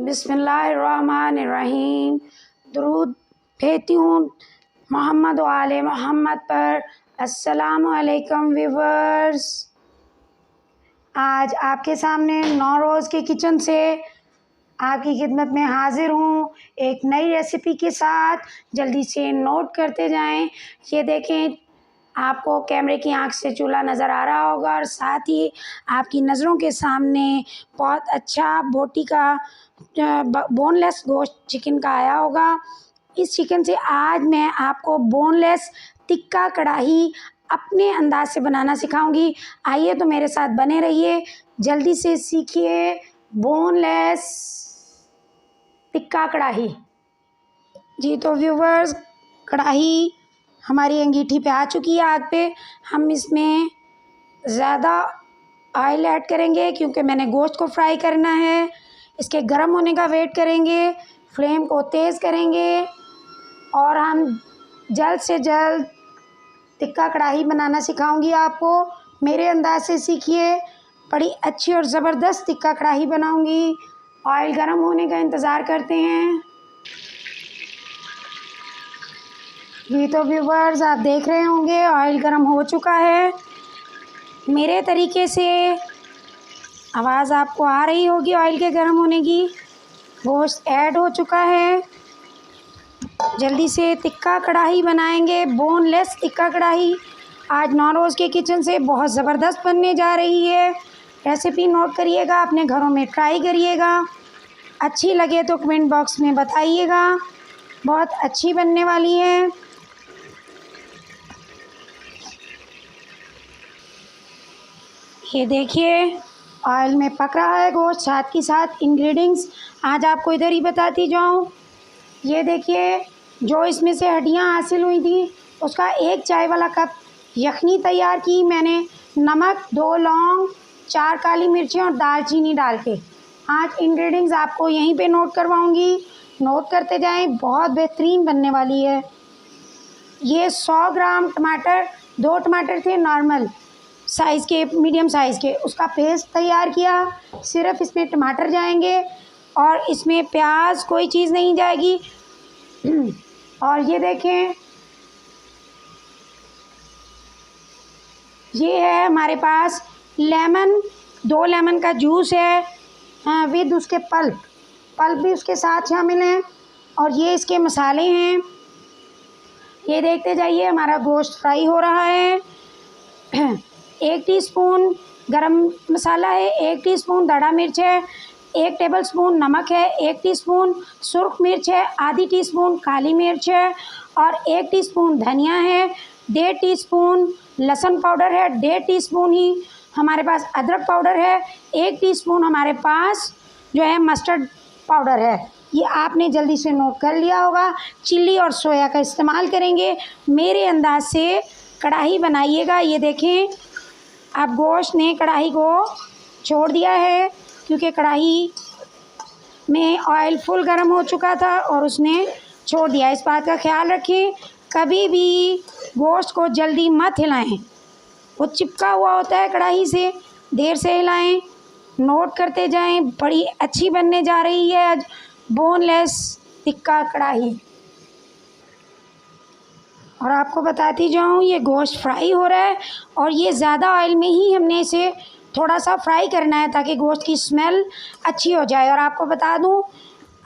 बिस्मिल्लाहिर्रहमानिर्रहीम। दुरूद भेजती हूँ मोहम्मद व आले मोहम्मद पर। अस्सलामु अलैकुम व्यूवर्स, आज आपके सामने नौरोज़ के किचन से आपकी खिदमत में हाज़िर हूँ एक नई रेसिपी के साथ। जल्दी से नोट करते जाएं। ये देखें, आपको कैमरे की आंख से चूल्हा नज़र आ रहा होगा और साथ ही आपकी नज़रों के सामने बहुत अच्छा बोटी का बोनलेस गोश्त चिकन का आया होगा। इस चिकन से आज मैं आपको बोनलेस टिक्का कढ़ाई अपने अंदाज से बनाना सिखाऊंगी। आइए तो मेरे साथ बने रहिए, जल्दी से सीखिए बोनलेस टिक्का कढ़ाई। जी तो व्यूवर्स, कढ़ाई हमारी अंगीठी पे आ चुकी है आग पे। हम इसमें ज़्यादा ऑयल ऐड करेंगे क्योंकि मैंने गोश्त को फ्राई करना है। इसके गर्म होने का वेट करेंगे, फ्लेम को तेज़ करेंगे और हम जल्द से जल्द टिक्का कढ़ाई बनाना सिखाऊंगी आपको। मेरे अंदाज से सीखिए, बड़ी अच्छी और ज़बरदस्त टिक्का कढ़ाई बनाऊंगी। ऑयल गर्म होने का इंतज़ार करते हैं। जी तो व्यूवर्स, आप देख रहे होंगे ऑयल गर्म हो चुका है। मेरे तरीके से आवाज़ आपको आ रही होगी ऑयल के गर्म होने की। गोश्त ऐड हो चुका है। जल्दी से टिक्का कढ़ाई बनाएंगे, बोनलेस टिक्का कढ़ाई। आज नौरोज़ के किचन से बहुत ज़बरदस्त बनने जा रही है। रेसिपी नोट करिएगा, अपने घरों में ट्राई करिएगा। अच्छी लगे तो कमेंट बॉक्स में बताइएगा। बहुत अच्छी बनने वाली है। ये देखिए, ऑयल में पक रहा है गोश्त, साथ ही साथ इंग्रेडिएंट्स आज आपको इधर ही बताती जाऊँ। ये देखिए, जो इसमें से हड्डियाँ हासिल हुई थी उसका 1 चाय वाला कप यखनी तैयार की मैंने। नमक, 2 लौंग, 4 काली मिर्चें और दालचीनी डाल के। आज इंग्रेडिएंट्स आपको यहीं पे नोट करवाऊँगी, नोट करते जाएं। बहुत बेहतरीन बनने वाली है। ये 100 ग्राम टमाटर, 2 टमाटर थे नॉर्मल साइज़ के, मीडियम साइज़ के, उसका पेस्ट तैयार किया। सिर्फ इसमें टमाटर जाएंगे और इसमें प्याज कोई चीज़ नहीं जाएगी। और ये देखें, ये है हमारे पास लेमन, 2 लेमन का जूस है विद उसके पल्प भी उसके साथ शामिल हैं। और ये इसके मसाले हैं। ये देखते जाइए, हमारा गोश्त फ्राई हो रहा है। 1 टीस्पून गरम मसाला है, 1 टीस्पून दड़ा मिर्च है, 1 टेबलस्पून नमक है, 1 टीस्पून सुर्ख मिर्च है, आधी टीस्पून काली मिर्च है और 1 टीस्पून धनिया है, 1.5 टीस्पून लहसुन पाउडर है, 1.5 टीस्पून ही हमारे पास अदरक पाउडर है, 1 टीस्पून हमारे पास जो है मस्टर्ड पाउडर है। ये आपने जल्दी से नोट कर लिया होगा। चिल्ली और सोया का इस्तेमाल करेंगे। मेरे अंदाज से कढ़ाई बनाइएगा। ये देखें, अब गोश्त ने कढ़ाई को छोड़ दिया है क्योंकि कढ़ाई में ऑयल फुल गर्म हो चुका था और उसने छोड़ दिया। इस बात का ख्याल रखें, कभी भी गोश्त को जल्दी मत हिलाएं, वो चिपका हुआ होता है कढ़ाई से। देर से हिलाएं, नोट करते जाएं। बड़ी अच्छी बनने जा रही है आज बोनलेस टिक्का कढ़ाई। और आपको बताती जाऊँ, ये गोश्त फ्राई हो रहा है और ये ज़्यादा ऑयल में ही हमने इसे थोड़ा सा फ्राई करना है ताकि गोश्त की स्मेल अच्छी हो जाए। और आपको बता दूँ,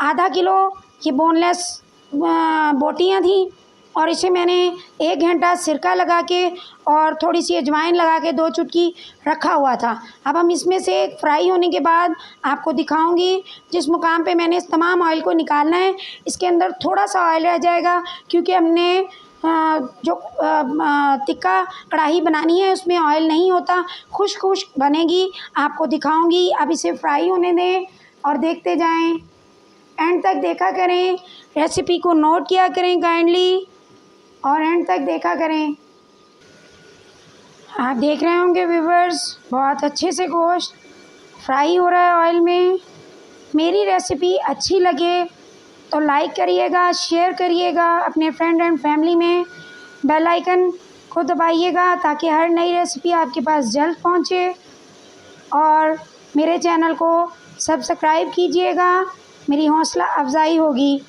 आधा किलो ये बोनलेस बोटियाँ थी और इसे मैंने 1 घंटा सिरका लगा के और थोड़ी सी अजवाइन लगा के 2 चुटकी रखा हुआ था। अब हम इसमें से फ्राई होने के बाद आपको दिखाऊंगी जिस मुकाम पे मैंने इस तमाम ऑयल को निकालना है। इसके अंदर थोड़ा सा ऑयल रह जाएगा क्योंकि हमने जो टिक्का कढ़ाई बनानी है उसमें ऑयल नहीं होता, खुश्क बनेगी। आपको दिखाऊंगी। अब इसे फ्राई होने दें और देखते जाएं, एंड तक देखा करें। रेसिपी को नोट किया करें काइंडली और एंड तक देखा करें। आप देख रहे होंगे व्यूवर्स, बहुत अच्छे से गोश्त फ्राई हो रहा है ऑयल में। मेरी रेसिपी अच्छी लगे तो लाइक करिएगा, शेयर करिएगा अपने फ्रेंड एंड फैमिली में। बेल आइकन को दबाइएगा ताकि हर नई रेसिपी आपके पास जल्द पहुंचे। और मेरे चैनल को सब्सक्राइब कीजिएगा मेरी हौसला अफजाई होगी।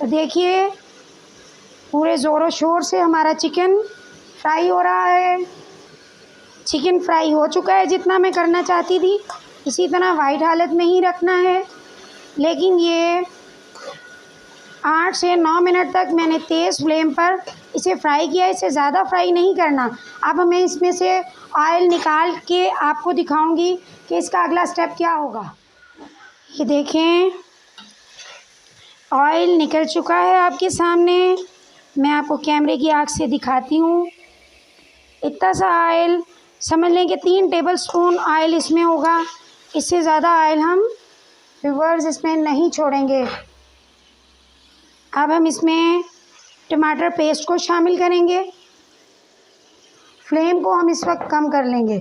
तो देखिए पूरे ज़ोरों शोर से हमारा चिकन फ्राई हो रहा है। चिकन फ्राई हो चुका है जितना मैं करना चाहती थी। इसी तरह वाइट हालत में ही रखना है, लेकिन ये 8 से 9 मिनट तक मैंने तेज़ फ्लेम पर इसे फ्राई किया। इसे ज़्यादा फ्राई नहीं करना। अब मैं इसमें से ऑयल निकाल के आपको दिखाऊंगी कि इसका अगला स्टेप क्या होगा। ये देखें ऑयल निकल चुका है आपके सामने। मैं आपको कैमरे की आँख से दिखाती हूँ। इतना सा ऑयल समझ लें कि 3 टेबलस्पून ऑयल इसमें होगा। इससे ज़्यादा ऑयल हम व्यूअर्स इसमें नहीं छोड़ेंगे। अब हम इसमें टमाटर पेस्ट को शामिल करेंगे। फ्लेम को हम इस वक्त कम कर लेंगे।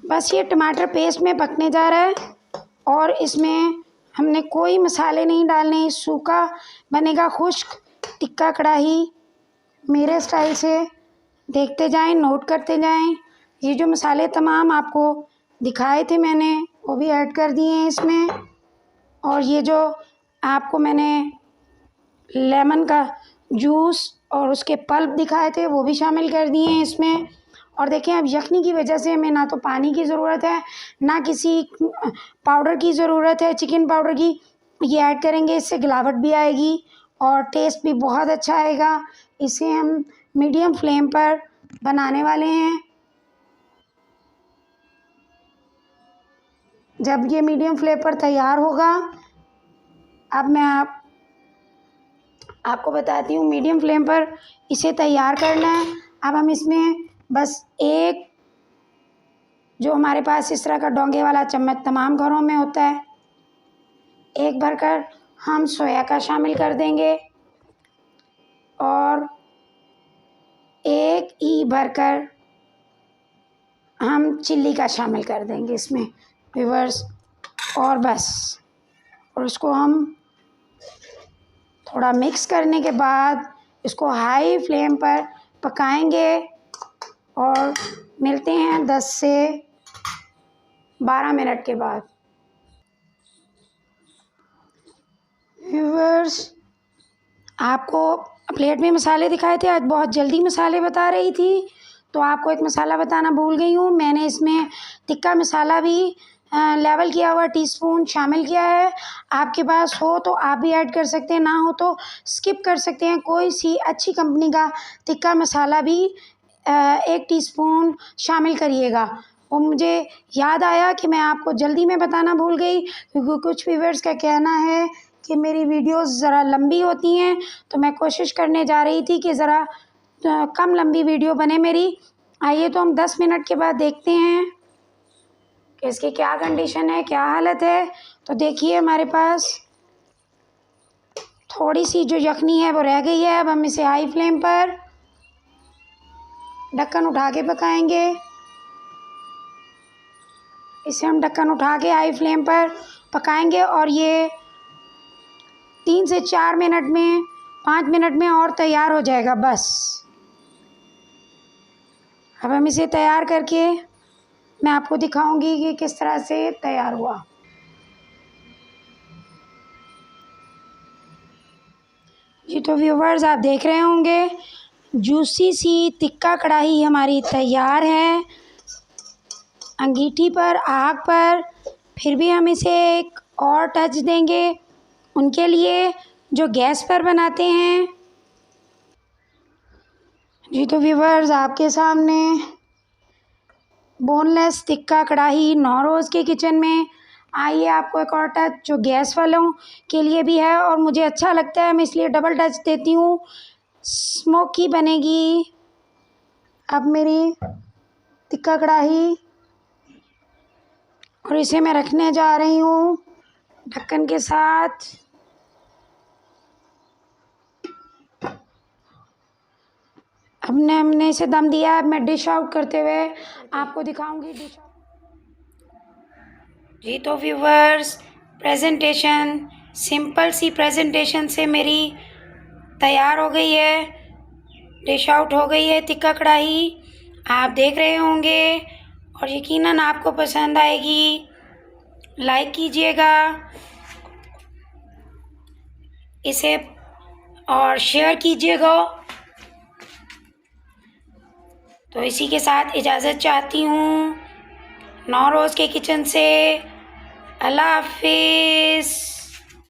बस ये टमाटर पेस्ट में पकने जा रहा है और इसमें हमने कोई मसाले नहीं डालने। सूखा बनेगा, खुश्क टिक्का कढ़ाई मेरे स्टाइल से। देखते जाएं, नोट करते जाएं। ये जो मसाले तमाम आपको दिखाए थे मैंने वो भी ऐड कर दिए हैं इसमें। और ये जो आपको मैंने लेमन का जूस और उसके पल्प दिखाए थे वो भी शामिल कर दिए हैं इसमें। और देखें अब यखनी की वजह से हमें ना तो पानी की ज़रूरत है ना किसी पाउडर की ज़रूरत है चिकन पाउडर की। ये ऐड करेंगे, इससे गिलावट भी आएगी और टेस्ट भी बहुत अच्छा आएगा। इसे हम मीडियम फ्लेम पर बनाने वाले हैं। जब ये मीडियम फ्लेम पर तैयार होगा, अब मैं आपको बताती हूँ मीडियम फ्लेम पर इसे तैयार करना है। अब हम इसमें बस एक जो हमारे पास इस तरह का डोंगे वाला चम्मच तमाम घरों में होता है, एक भरकर हम सोया का शामिल कर देंगे और एक ही भरकर हम चिल्ली का शामिल कर देंगे इसमें व्यूअर्स। और बस, और उसको हम थोड़ा मिक्स करने के बाद इसको हाई फ्लेम पर पकाएंगे और मिलते हैं 10 से 12 मिनट के बाद। व्यूअर्स आपको प्लेट में मसाले दिखाए थे, आज बहुत जल्दी मसाले बता रही थी तो आपको एक मसाला बताना भूल गई हूँ। मैंने इसमें टिक्का मसाला भी लेवल किया हुआ टीस्पून शामिल किया है। आपके पास हो तो आप भी ऐड कर सकते हैं, ना हो तो स्किप कर सकते हैं। कोई सी अच्छी कंपनी का टिक्का मसाला भी 1 टीस्पून शामिल करिएगा। वो मुझे याद आया कि मैं आपको जल्दी में बताना भूल गई, क्योंकि कुछ व्यूअर्स का कहना है कि मेरी वीडियोस ज़रा लंबी होती हैं, तो मैं कोशिश करने जा रही थी कि ज़रा कम लंबी वीडियो बने मेरी। आइए तो हम 10 मिनट के बाद देखते हैं कि इसकी क्या कंडीशन है, क्या हालत है। तो देखिए हमारे पास थोड़ी सी जो यखनी है वो रह गई है। अब हम इसे हाई फ्लेम पर ढक्कन उठा के पकाएंगे। इसे हम ढक्कन उठा के हाई फ्लेम पर पकाएंगे और ये 3 से 4 मिनट में 5 मिनट में और तैयार हो जाएगा बस। अब हम इसे तैयार करके मैं आपको दिखाऊंगी कि किस तरह से तैयार हुआ। जी तो व्यूवर्स आप देख रहे होंगे जूसी सी टिक्का कढ़ाई हमारी तैयार है। अंगीठी पर, आग पर, फिर भी हम इसे एक और टच देंगे उनके लिए जो गैस पर बनाते हैं। जी तो व्यूवर्स आपके सामने बोनलेस टिक्का कढ़ाई नौरोज़ के किचन में। आइए आपको एक और टच जो गैस वालों के लिए भी है और मुझे अच्छा लगता है, मैं इसलिए डबल टच देती हूँ। स्मोकी बनेगी अब मेरी टिक्का कढ़ाई और इसे मैं रखने जा रही हूँ ढक्कन के साथ। हमने इसे दम दिया। अब मैं डिश आउट करते हुए आपको दिखाऊंगी डिश आउट। जी तो व्यूवर्स प्रेजेंटेशन सिंपल सी प्रेजेंटेशन से मेरी तैयार हो गई है, डिश आउट हो गई है टिक्का कढ़ाई। आप देख रहे होंगे और यकीनन आपको पसंद आएगी। लाइक कीजिएगा इसे और शेयर कीजिएगा। तो इसी के साथ इजाज़त चाहती हूँ नौरोज़ के किचन से। अल्लाह हाफिज़।